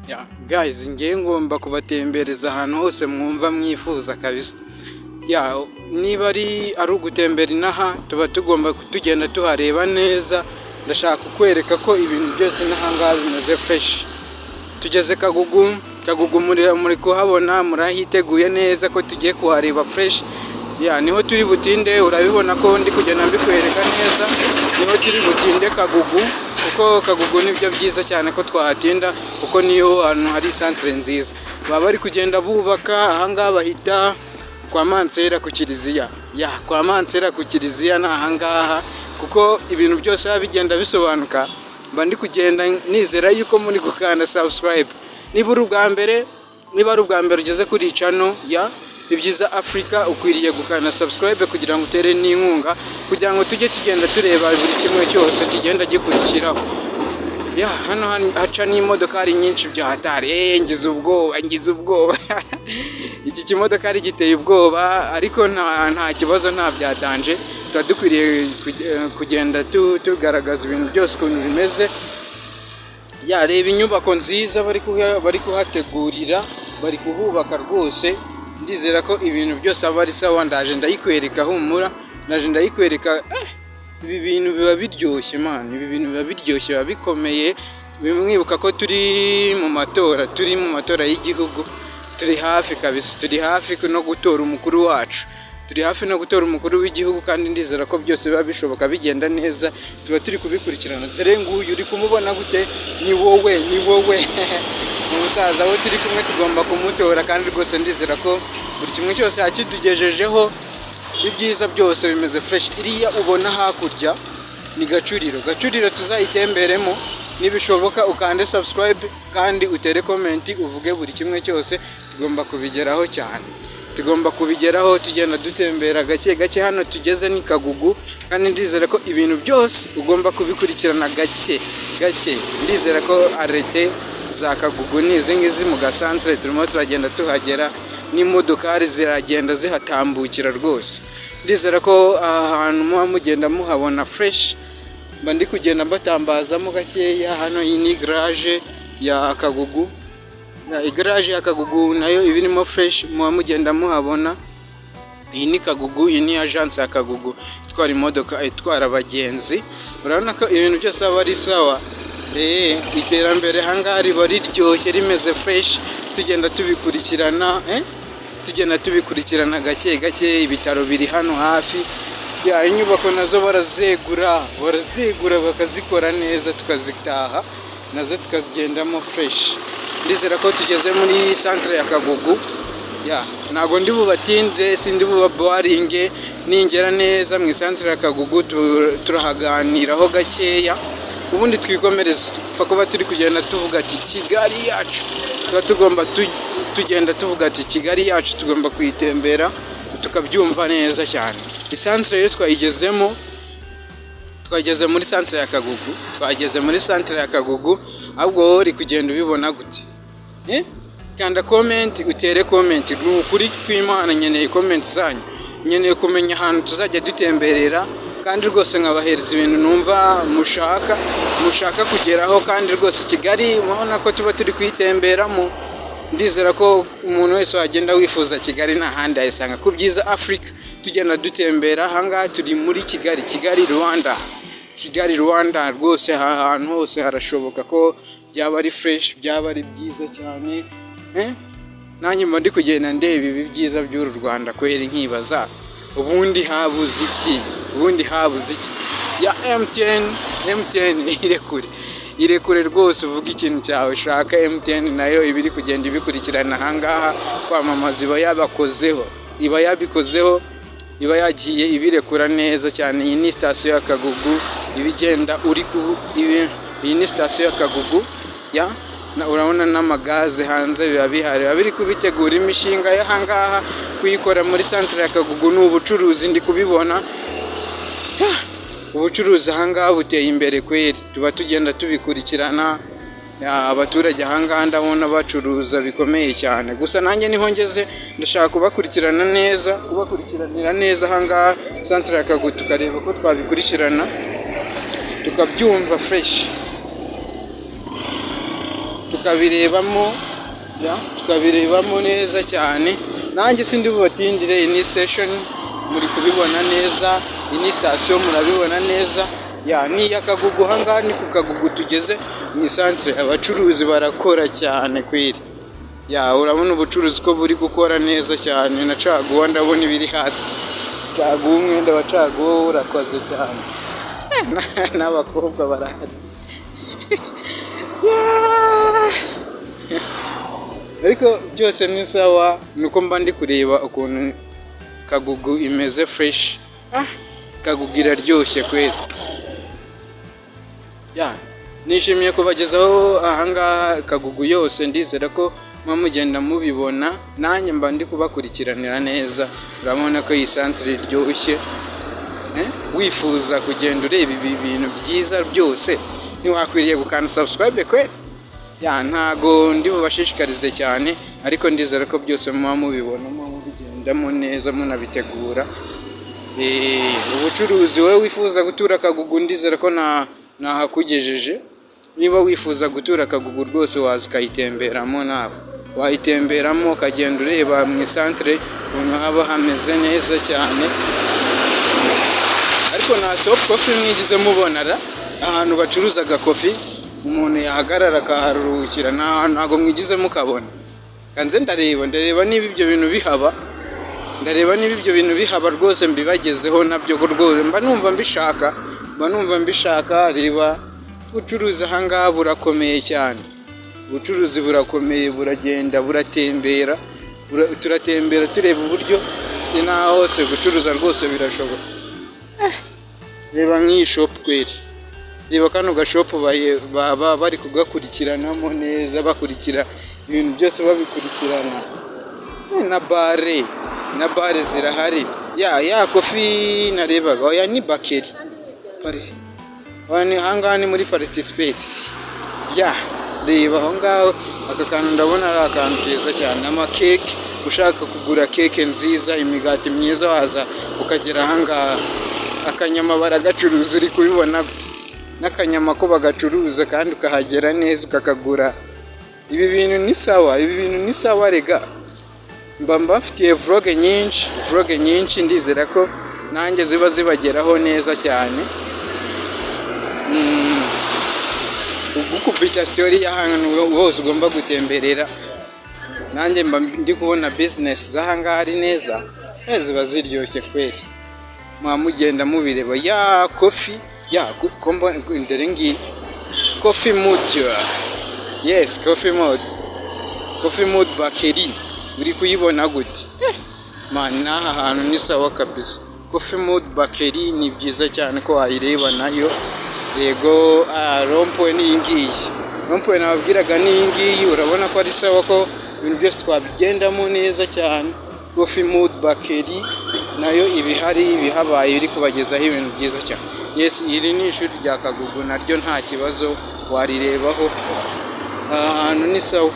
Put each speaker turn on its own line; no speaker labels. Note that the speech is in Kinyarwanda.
Guys, ngiye ngomba kubatembereza ahantu hose mwumva mwifuza kabisa. Niba ari ugutembera inaha tuba tugomba kutugenda tuhareba neza. Ndashaka kukwereka ko ibintu byose n'ahangaha bimeze fresh. Tugeze Kagugu muri kuhabona, murahiteguye neza ko tugiye kuhareba fresh. Niho turi butinde, urabibona ko ndi kugenda mbikwereka neza. Niho turi butinde Kagugu, kuko Kagugu nibyo byiza cyane ko twahatinda, kuko niyo ahantu hari centre nziza. Baba bari kugenda bubaka ahangaha bahita kwa Mansera ku Kiliziya. Kwa Mansera ku Kiliziya ni ahangaha, kuko ibintu byose bigenda bisobanuka. Mba ndi kugenda nizera yuko muri gukanda subscribe. Niba ari ubwa mbere ugeze kuri channel ya Ibyiza Africa, ukwiriye gukanda subscribe kugira ngo utere n'inkunga, kugira ngo tujye tugenda tureba buri kimwe cyose kigenda gikurikiraho. Hano haca n'imodoka ari nyinshi bya hatari. Ngize ubwoba iki kimodoka ari giteye ubwoba, ariko nta kibazo, nta byatanje. Tuba dukwiriye kugenda tugaragaza ibintu byose ukuntu bimeze. Reba inyubako nziza bari kuhategurira, bari kuhubaka rwose. Ndizera ko ibintu byose aba ari sawa. Ndaje ndayikwereka, humura, ndaje ndayikwereka. Ibi bintu biba biryoshye man, ibi bintu biba biryoshye, biba bikomeye. Mwibuka ko turi mu matora y'igihugu, turi hafi kabisa, turi hafi no gutora umukuru wacu, turi hafi no gutora umukuru w'igihugu, kandi ndizera ko byose biba bishoboka bigenda neza. Tuba turi kubikurikirana. Dore nguyu uri kumubona gute? Ni wowe umusaza we turi kumwe, tugomba kumutora, kandi rwose ndizera ko buri kimwe cyose yakitugejejeho. Ibyiza byose bimeze fresh. Iriya ubona hakurya ni Gacuriro tuzayitemberemo. Nibishoboka ukande subscribe kandi utere comment, uvuge buri kimwe cyose. Tugomba kubigeraho cyane, tugomba kubigeraho tugenda dutembera gake gake. Hano tugeze ni Kagugu, kandi ndizera ko ibintu byose ugomba kubikurikirana gake gake. Ndizera ko arete za Kagugu ni izi ngizi mu gasantere turimo turagenda tuhagera, n'imodokari ziragenda zihatambukira rwose. Ndizera ko ahantu muba mugenda muhabona fresh. Mba ndi kugenda mbatambazamo gakeya. Hano iyi ni garage ya Kagugu, garage ya Kagugu nayo ibirimo fresh, muba mugenda muhabona. Iyi ni Kagugu, iyi ni agence ya Kagugu itwara imodoka, itwara abagenzi. Urabona ko ibintu byose aba ari sawa. Iterambere ahangaha riba riryoshye, rimeze fresh. Tugenda tubikurikirana gake gake. Ibitaro biri hano hafi. Inyubako nazo barazegura bakazikora neza, tukazitaha nazo tukazigendamo fresh. Ndizera ko tugeze muri centre ya Kagugu. Ntago ndi bubatinde, sindi bubaboringe. Ningera neza mu centre ya Kagugu turahaganiraho gakeya, ubundi twikomereza. Pfa kuba turi kugenda tuvuga ati Kigali yacu, tuba tugomba tugenda tuvuga ati Kigali yacu tugomba kuyitembera tukabyumva neza cyane. Isantre yo twageze muri centre ya Kagugu, twageze muri centre ya Kagugu. Ahubwo uri kugenda ubibona gute? Kanda comment, utere comment. N'ukuri kw'Imana nkeneye comment zanyu, nkeneye kumenya ahantu tuzajya dutemberera, kandi rwose nkabahereza ibintu numva mushaka kugeraho. Kandi rwose Kigali mubona ko tuba turi kuyitemberamo. Ndizera ko umuntu wese wagenda wifuza Kigali nta handi ayisanga ku Byiza Africa. Tugenda dutembera. Ahangaha turi muri Kigali Rwanda rwose. Ahantu hose harashoboka ko byaba ari fresh, byaba ari byiza cyane. Nanjye mba ndi kugenda ndeba ibi byiza by'uru Rwanda kweri, nkibaza ubundi habuze iki? Ya MTN irekure rwose, uvuga ikintu cyawe ushaka. MTN nayo ibiri kugenda ibikurikirana ahangaha. Kwamamaza iba yabikozeho, iba yagiye ibirekura neza cyane. Iyi ni station ya Kagugu, ibigenda iyi ni station ya Kagugu. Urabona n'amagaze hanze biba bihari, biri kubitegura imishinga y'ahangaha kuyikora muri centre ya Kagugu. Ni ubucuruzi ndi kubibona. Ubucuruzi ahangaha buteye imbere kweri. Tuba tugenda tubikurikirana. Abaturage ahangaha ndabona bacuruza bikomeye cyane. Gusa nanjye niho ngeze, ndashaka kubakurikiranira neza ahangaha centre ya Kagugu, tukareba ko twabikurikirana tukabyumva fresh. tukabirebamo, tukabirebamo neza cyane. Nanjye sindi bubatindire, iyi ni station muri kubibona neza, iyi ni station murabibona neza. Ni Kagugu, ahangaha ni ku Kagugu tugeze mu isantere. Abacuruzi barakora cyane kweri. Urabona ubucuruzi ko buri gukora neza cyane, na caguwa ndabona ibiri hasi. Caguwa, umwenda wa caguwa urakoze cyane. N'abakobwa barahari. Ariko byose ni sawa, nuko mba ndi kureba ukuntu Kagugu imeze fresh. Kagugu iraryoshye kweri. Nishimiye kubagezaho ahangaha Kagugu yose, ndizera ko mugenda mubibona, nanjye mba ndi kubakurikiranira neza. Urabona ko iyi santere iryoshye. Wifuza kugenda ureba ibi bintu byiza byose, ntiwakwiriye gukanda subscribe kweri. Ntago ndi bubashishikarize cyane, ariko ndizera ko byose muba mubibona, mubigendamo neza, munabitegura. Ubucuruzi, wowe wifuza gutura Kagugu, ndizera ko nahakugejeje. Niba wifuza gutura Kagugu rwose waza ukayitemberamo, nawe wayitemberamo ukagenda ureba mu isantere ukuntu haba hameze neza cyane. Ariko na Stop Coffee mwigize mubonara ahantu bacuruzaga coffee, umuntu yahagarara akaharuhukira, ntago mwigize mukabona. Kanze ndareba niba ibyo bintu bihaba, rwose mbibagezeho nabyo rwose mba numva mbishaka. Reba ubucuruzi ahangaha burakomeye cyane, ubucuruzi burakomeye, buragenda buratembera, turatembera tureba uburyo n'aho hose gucuruza rwose birashoboka. Reba nk'iyi shop kweri, reba kano gashopu baba bari kugakurikiranamo neza, bakurikira ibintu byose babikurikirana. Na bare zirahari. Kofi narebaga, ni bakeri. Ahangaha ni muri Participate. Reba aho ngaho, aka kantu ndabona ari akantu keza cyane. Amakeke, ushaka kugura keke nziza, imigati myiza, waza ukagera ahangaha. Akanyama baragacuruza, uri kubibona gute? N'akanyama ko bagacuruza kandi ukahagera neza ukakagura. Ibi bintu ni sawa rega. Mba mfitiye vlog nyinshi, ndizera ko nanjye ziba zibageraho neza cyane. Ugukubita story y'ahantu hose ugomba gutemberera. Nanjye mba ndi kubona business z'ahangaha ari neza, ziba ziryoshye kweri. Mugenda mubireba. Coffee, komba nderengi Coffee Mood. Yes, Coffee Mood bakeri. Uri kuyibona gute? N'aha hantu ni sawa kabisa. Coffee Mood bakeri ni byiza cyane ko wayireba nayo. Yego, rompoe ni ingiyi. Rompoe nababwiraga ni ingiyi, urabona ko ari sawa ko ibintu byose twabigendamo neza cyane. Coffee Mood bakeri nayo ibihabaye iri kubagezaho ibintu byiza cyane. Yes, iri ni ishuri rya Kagugu, naryo nta kibazo warirebaho. Ahantu ni sawa.